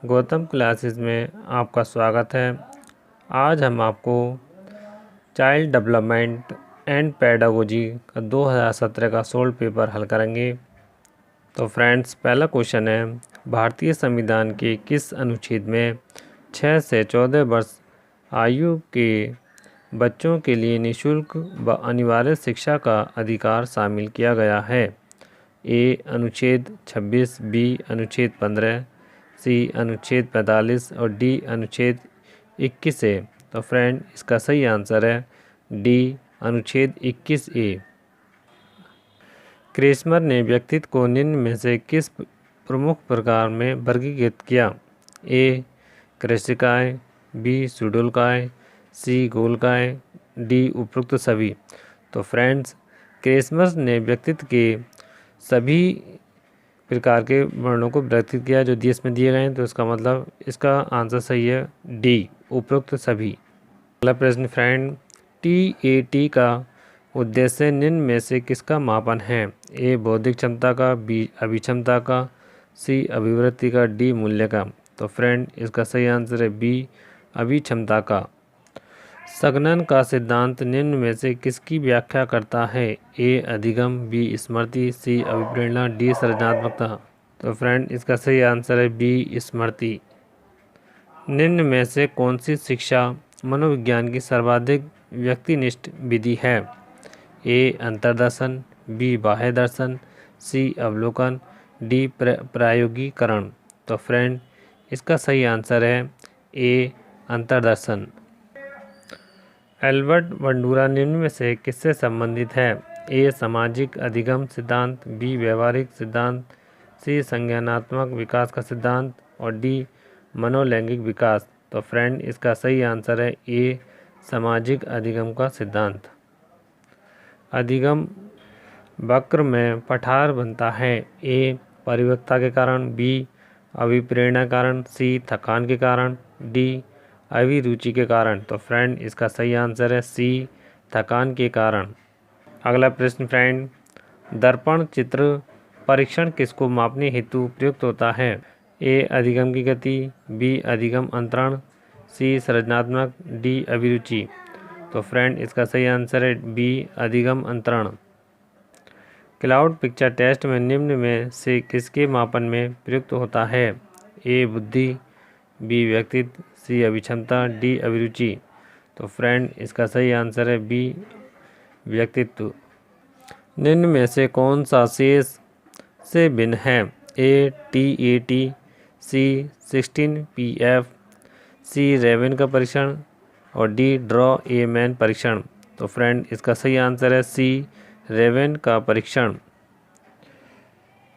Gautam classes में आपका स्वागत है। आज हम आपको चाइल्ड डेवलपमेंट एंड पेडागोजी का 2017 का सोल्व पेपर हल करेंगे। तो फ्रेंड्स, पहला क्वेश्चन है, भारतीय संविधान के किस अनुच्छेद में 6 से 14 वर्ष आयु के बच्चों के लिए निःशुल्क व अनिवार्य शिक्षा का अधिकार शामिल किया गया है? ए अनुच्छेद 26, बी अनुच्छेद 15, सी अनुच्छेद 45 और डी अनुच्छेद 21 ए। तो फ्रेंड, इसका सही आंसर है डी अनुच्छेद 21 ए। क्रेस्मर ने व्यक्तित्व को निम्न में से किस प्रमुख प्रकार में वर्गीकृत किया? ए कृशिकाय, बी सुडोलकाय, सी गोलकाय, डी उपरोक्त सभी। तो फ्रेंड्स, क्रेस्मर ने व्यक्तित्व के सभी प्रकार के वर्णों को व्यक्तित किया जो देश में दिए गए हैं। तो इसका मतलब इसका आंसर सही है डी उपरोक्त सभी। अगला प्रश्न फ्रेंड, TAT का उद्देश्य निम्न में से किसका मापन है? ए बौद्धिक क्षमता का, बी अभिक्षमता का, सी अभिवृत्ति का, डी मूल्य का। तो फ्रेंड, इसका सही आंसर है बी अभिक्षमता का। संगणन का सिद्धांत निम्न में से किसकी व्याख्या करता है? ए अधिगम, बी स्मृति, सी अभिप्रेरणा, डी सृजनात्मकता। तो फ्रेंड, इसका सही आंसर है बी स्मृति। निम्न में से कौन सी शिक्षा मनोविज्ञान की सर्वाधिक व्यक्तिनिष्ठ विधि है? ए अंतर्दर्शन, बी बाह्य दर्शन, सी अवलोकन, डी प्रायोगिकरण। तो फ्रेंड, इसका सही आंसर है ए अंतर्दर्शन। एल्बर्ट बंडूरा निम्न में से किससे संबंधित है? ए सामाजिक अधिगम सिद्धांत, बी व्यवहारिक सिद्धांत, सी संज्ञानात्मक विकास का सिद्धांत और डी मनोलैंगिक विकास। तो फ्रेंड, इसका सही आंसर है ए सामाजिक अधिगम का सिद्धांत। अधिगम वक्र में पठार बनता है। ए परिपक्वता के कारण, बी अभिप्रेरणा के कारण, सी थकान के कारण, डी अभिरुचि के कारण। तो फ्रेंड, इसका सही आंसर है सी थकान के कारण। अगला प्रश्न फ्रेंड, दर्पण चित्र परीक्षण किसको मापने हेतु प्रयुक्त होता है? ए अधिगम की गति, बी अधिगम अंतरण, सी सृजनात्मक, डी अभिरुचि। तो फ्रेंड, इसका सही आंसर है बी अधिगम अंतरण। क्लाउड पिक्चर टेस्ट में निम्न में से किसके मापन में प्रयुक्त होता है? ए बुद्धि, बी व्यक्तित्व, सी अभिक्षमता, डी अभिरुचि। तो फ्रेंड, इसका सही आंसर है बी व्यक्तित्व। निम्न में से कौन सा शेष से भिन्न है? ए TAT, सी 16PF, सी रेवेन का परीक्षण और डी ड्रॉ ए मैन परीक्षण। तो फ्रेंड, इसका सही आंसर है सी रेवेन का परीक्षण।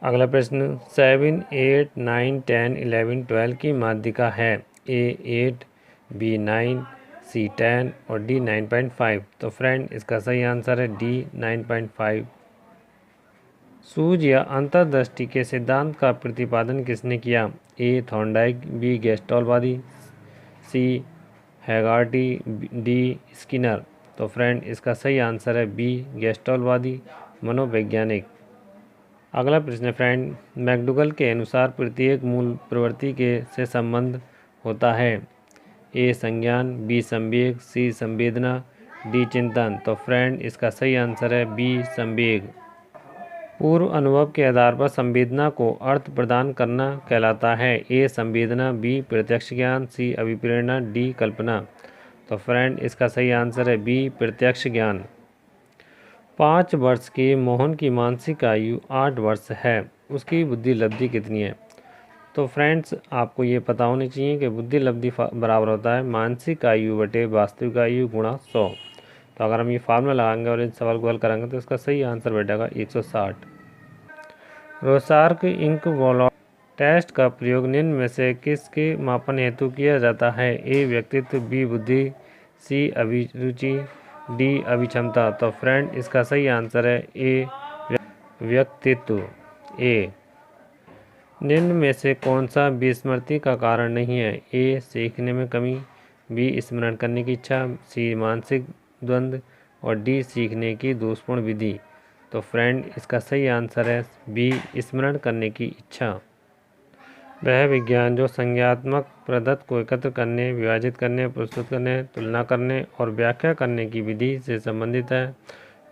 अगला प्रश्न, 7, 8, 9, 10, 11, 12 की माध्यिका है? ए 8, बी 9, सी 10 और डी 9.5। तो फ्रेंड, इसका सही आंसर है डी 9.5। सूझ या अंतर्दृष्टि के सिद्धांत का प्रतिपादन किसने किया? ए थॉर्नडाइक, बी गेस्टॉलवादी, सी हैगार्टी, डी स्किनर। तो फ्रेंड, इसका सही आंसर है बी गेस्टॉलवादी मनोवैज्ञानिक। अगला प्रश्न फ्रेंड, मैकडूगल के अनुसार प्रत्येक मूल प्रवृत्ति के से संबंध होता है। ए संज्ञान, बी संवेग, सी संवेदना, डी चिंतन। तो फ्रेंड, इसका सही आंसर है बी संवेग। पूर्व अनुभव के आधार पर संवेदना को अर्थ प्रदान करना कहलाता है। ए संवेदना, बी प्रत्यक्ष ज्ञान, सी अभिप्रेरणा, डी कल्पना। तो फ्रेंड, इसका सही आंसर है बी प्रत्यक्ष ज्ञान। 5 वर्ष के मोहन की मानसिक आयु 8 वर्ष है, उसकी बुद्धि लब्धि कितनी है? तो फ्रेंड्स, आपको ये पता होनी चाहिए कि बुद्धि लब्धि बराबर होता है मानसिक आयु बटे वास्तविक आयु गुणा 100। तो अगर हम ये फार्मूला लगाएंगे और इस सवाल को हल करेंगे तो इसका सही आंसर बैठेगा 160। रोसार्क इंक ब्लॉट टेस्ट का प्रयोग निम्न में से किसके मापन हेतु किया जाता है? ए व्यक्तित्व, बी बुद्धि, सी अभिरुचि, डी अभिक्षमता। तो फ्रेंड, इसका सही आंसर है ए व्यक्तित्व। ए निम्न में से कौन सा विस्मृति का कारण नहीं है? ए सीखने में कमी, बी स्मरण करने की इच्छा, सी मानसिक द्वंद्व और डी सीखने की दोषपूर्ण विधि। तो फ्रेंड, इसका सही आंसर है बी स्मरण करने की इच्छा। वह विज्ञान जो संज्ञानात्मक पदार्थ को एकत्र करने, विभाजित करने, प्रस्तुत करने, तुलना करने और व्याख्या करने की विधि से संबंधित है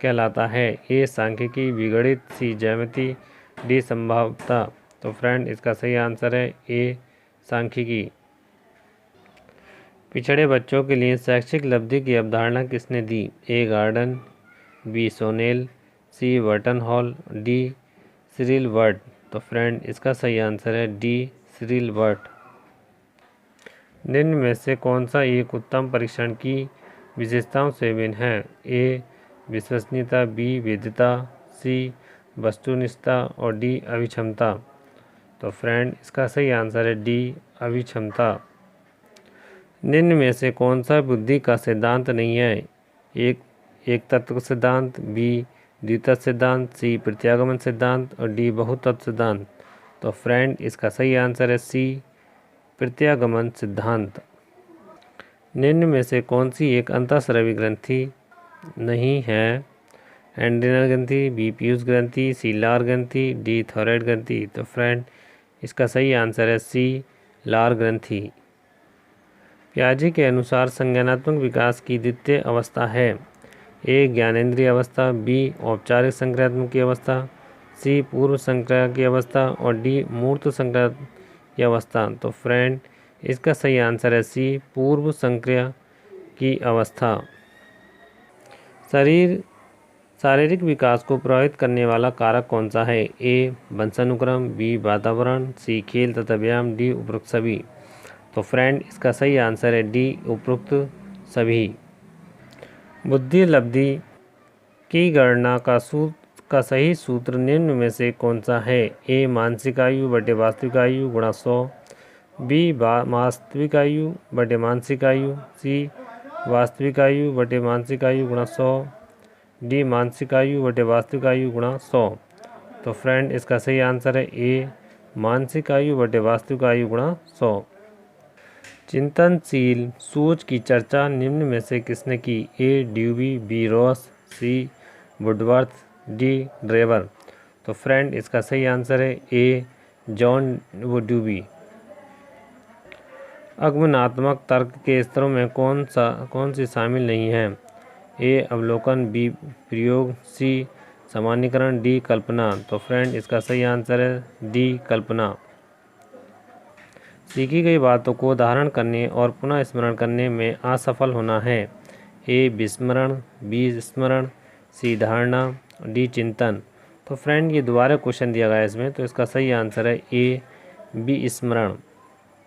कहलाता है। ए सांख्यिकी, विगणित, सी ज्यामिति, डी संभाव्यता। तो फ्रेंड इसका सही आंसर है ए सांख्यिकी। पिछड़े बच्चों के लिए शैक्षिक उपलब्धि की अवधारणा किसने दी? A Gardner, B Sonel, C Burton Hall, D Cyril Ward. तो फ्रेंड इसका सही आंसर है डी सिरिल वर्ड। निम्न में से कौन सा एक उत्तम परीक्षण की विशेषताओं से भिन्न है? ए विश्वसनीयता, बी वैधता, सी वस्तुनिष्ठता और डी अभिक्षमता। तो फ्रेंड इसका सही आंसर है डी अभिक्षमता। निम्न में से कौन सा बुद्धि का सिद्धांत नहीं है? एक तत्व सिद्धांत, बी द्वितत्व सिद्धांत, सी प्रत्यागमन सिद्धांत और डी बहुतत्व सिद्धांत। तो फ्रेंड इसका सही आंसर है सी प्रत्यागमन सिद्धांत। निम्न में से कौन सी एक अंतःस्रावी ग्रंथि नहीं है? एड्रिनल ग्रंथि, बी पीयूष ग्रंथि, सी लार ग्रंथि, डी थायराइड ग्रंथि। तो फ्रेंड इसका सही आंसर है सी लार ग्रंथि। पियाजे के अनुसार संज्ञानात्मक विकास की द्वितीय अवस्था है? ए ज्ञानेंद्रिय अवस्था, बी औपचारिक संक्रियात्मक की अवस्था, सी पूर्व संक्रिया की अवस्था और डी मूर्त संक्रिया की अवस्था। तो फ्रेंड इसका सही आंसर है सी पूर्व संक्रिया की अवस्था। शारीरिक विकास को प्रभावित करने वाला कारक कौन सा है? ए वंशानुक्रम, बी वातावरण, सी खेल तथा व्यायाम, डी उपरोक्त सभी। तो फ्रेंड इसका सही आंसर है डी उपरोक्त सभी। बुद्धि लब्धि की गणना का सही सूत्र निम्न में से कौन सा है? ए मानसिक आयु बटे वास्तविक आयु गुणा 100, बी वास्तविक आयु बटे मानसिक आयु, सी वास्तविक आयु बटे मानसिक आयु गुणा 100, डी मानसिक आयु बटे वास्तविक आयु गुणा 100। तो फ्रेंड इसका सही आंसर है ए मानसिक आयु बटे वास्तविक आयु गुणा 100। चिंतनशील सोच की चर्चा निम्न में से किसने की? ए ड्यूबी, बी रॉस, सी वुडवर्थ, डी ड्रेवर। तो फ्रेंड इसका सही आंसर है ए जॉन ड्यूबी। आगमनात्मक तर्क के स्तरों में कौन सी शामिल नहीं है? ए अवलोकन, बी प्रयोग, सी सामान्यीकरण, डी कल्पना। तो फ्रेंड इसका सही आंसर है डी कल्पना। सीखी गई बातों को धारण करने और पुनः स्मरण करने में असफल होना है? ए विस्मरण, बी स्मरण, सी धारणा, डी चिंतन। तो फ्रेंड ये दोबारा क्वेश्चन दिया गया है इसमें, तो इसका सही आंसर है ए विस्मरण।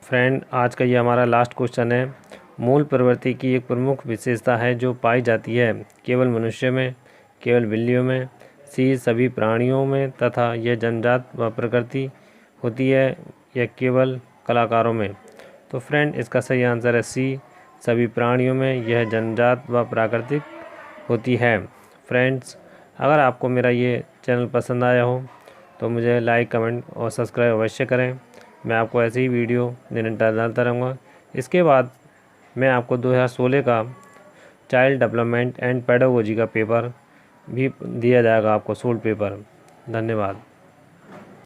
फ्रेंड आज का ये हमारा लास्ट क्वेश्चन है। मूल प्रवृत्ति की एक प्रमुख विशेषता है जो पाई जाती है केवल मनुष्य में, केवल बिल्लियों में, सी सभी प्राणियों में तथा यह जन्मजात व प्रकृति होती है या केवल कलाकारों में। तो फ्रेंड इसका सही आंसर है सी सभी प्राणियों में यह जन्मजात व प्राकृतिक होती है। फ्रेंड्स अगर आपको मेरा ये चैनल पसंद आया हो तो मुझे लाइक, कमेंट और सब्सक्राइब अवश्य करें। मैं आपको ऐसी ही वीडियो निरंतर डालता रहूँगा। इसके बाद मैं आपको 2016 का चाइल्ड डेवलपमेंट एंड पेडागोजी का पेपर भी दिया जाएगा आपको, सोल्ड पेपर। धन्यवाद।